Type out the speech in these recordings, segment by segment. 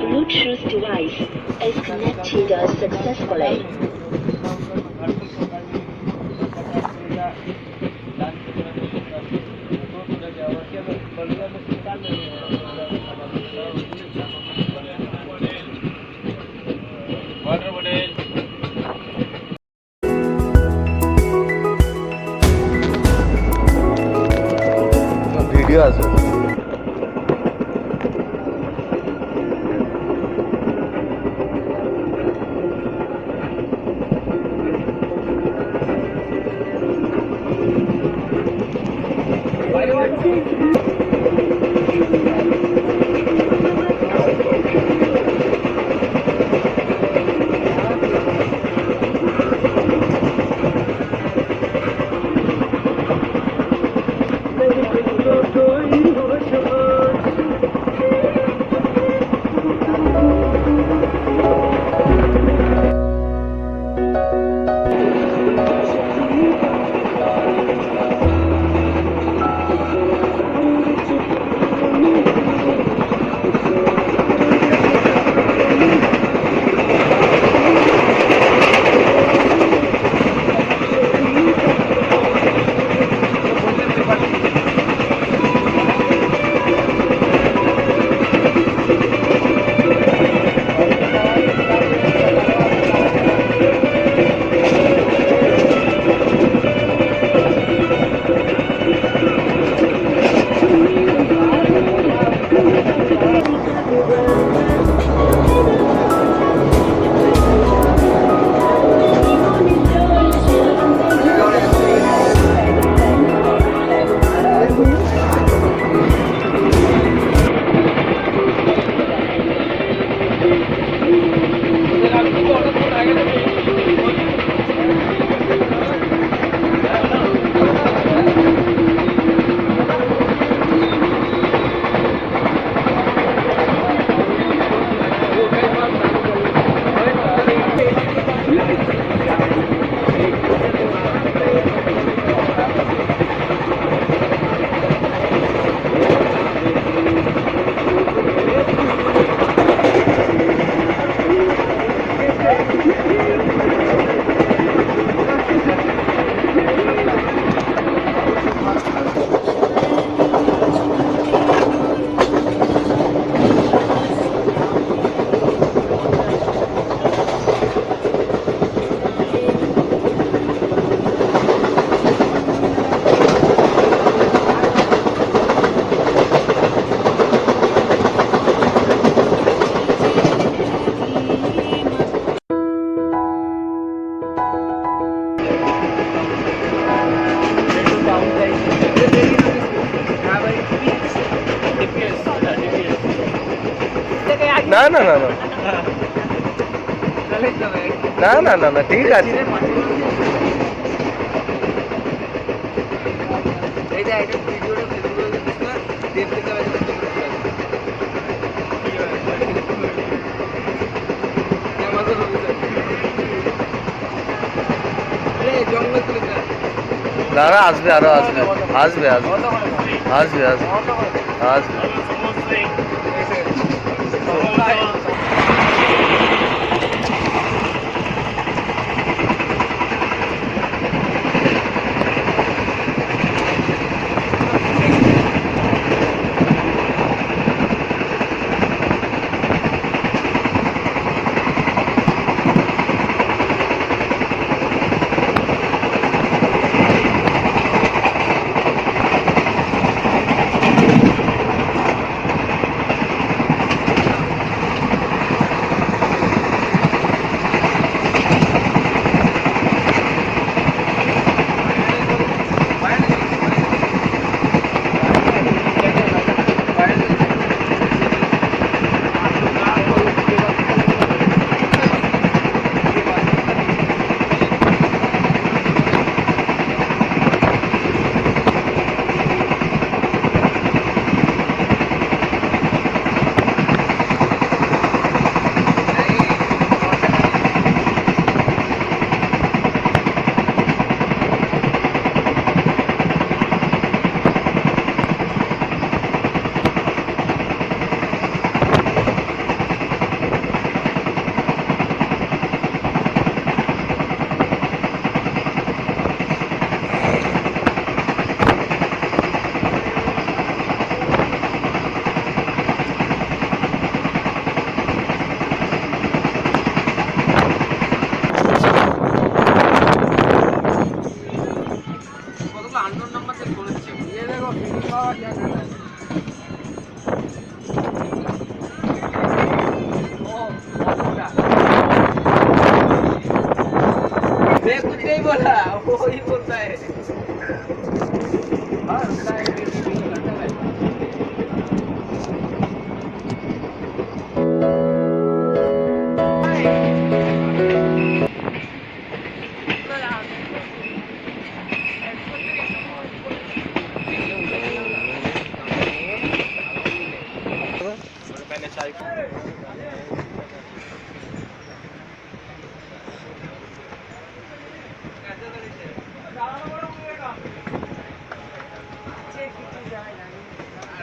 Bluetooth device is connected successfully. Video আছে। না না না না না না না না ঠিক আছে। দাঁড়া আসবে, আরো আসবে আসবে আসবে আসবে আসবে আসবে।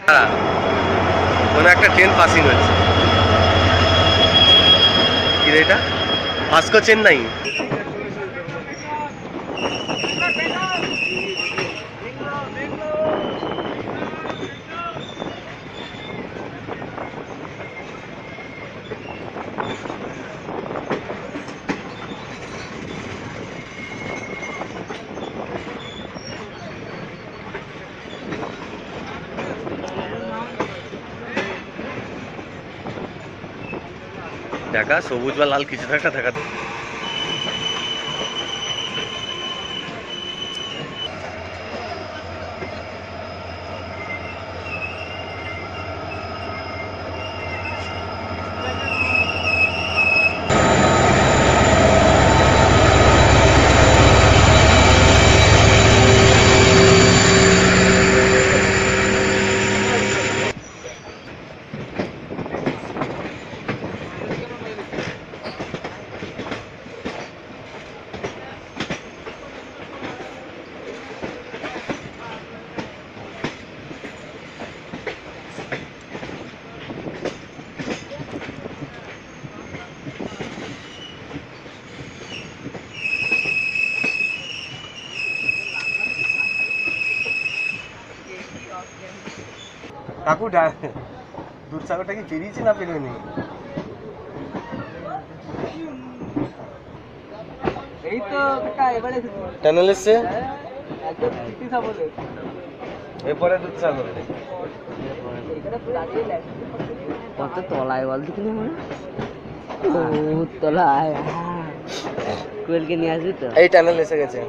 কোনো একটা ট্রেন পাসিং হচ্ছে। কি রে এটা? ভাস্কো চেন্নাই। দেখা সবুজ বা লাল কিছু একটা দেখা। কাকু দুধসাগরটা কি পেরিয়েছে না পেরোয়নি? এই তো এবারে টানেল এসছে একদম চিকিৎসা বলে এরপরে দুধসাগর। কত তলায় বল দেখিনি মনে ও তলায় কোয়েলকে নিয়ে আসবি তো। এই টানেল এসে গেছে।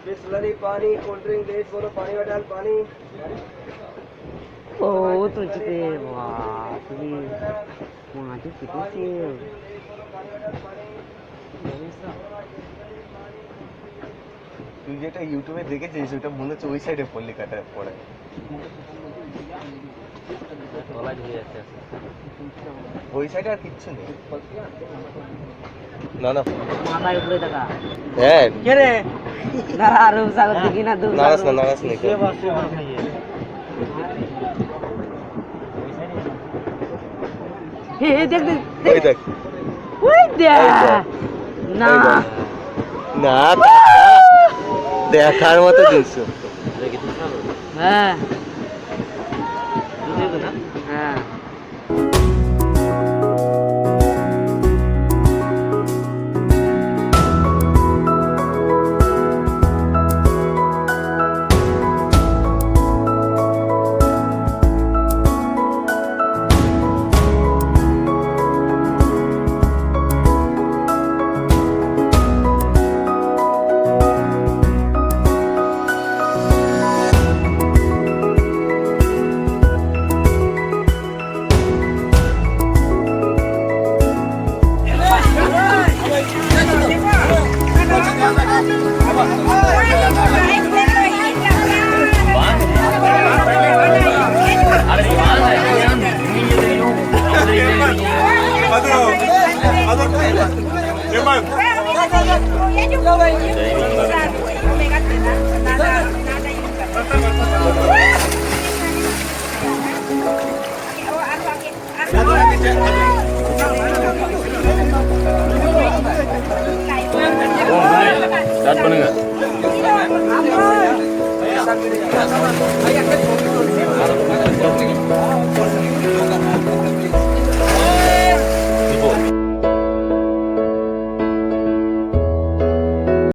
बिस्लरी पानी कोल्ड ड्रिंक लेज बोलो पानी में डाल पानी। ओ तुझे बाप रे माटी कितनी তুই যেটা ইউটিউবে দেখেছিস ওটা মনে হচ্ছে ওই সাইডে পল্লিকাটা পড়ে। ওই সাইডে আর কিচ্ছু নেই। না না মাথায় উপরে টাকা হ্যাঁ কে রে না আর সাগর দেখি না দূর নারাস না হে দেখ দেখ ওই দেখ ওই দেখ না না দেখার মতো দৃশ্য। হ্যাঁ হ্যাঁ ஸ்டார்ட் பண்ணுங்க.